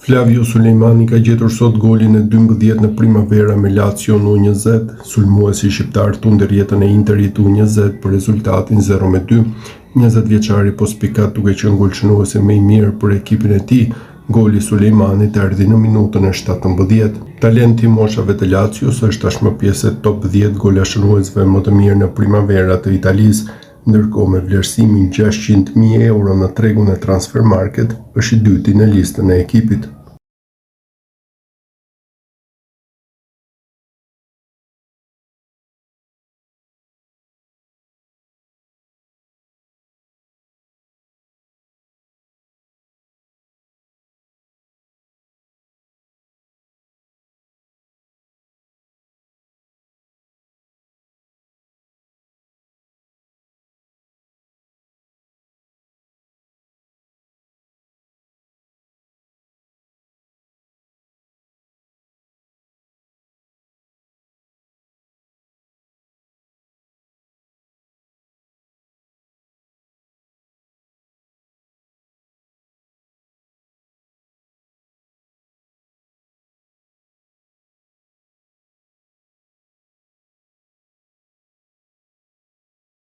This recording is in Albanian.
Flavio Sulejmani ka gjetur sot golin e 12 në Primavera me Lazio në U20. Sulmuesi shqiptar tunder jetën e Interit U20 për rezultatin 0-2. 20 vjeçari po spikat duke qenë golçënuesi më i mirë për ekipin e tij. Goli i Sulejmanit erdhi në minutën e 17. Talenti i moshave të Lazios është tashmë pjesë e top 10 golashënuesve më të mirë në Primavera të Italisë, ndërkohë me vlerësimin €600.000 në tregun e Transfermarkt, është i dyti në listën e ekipit.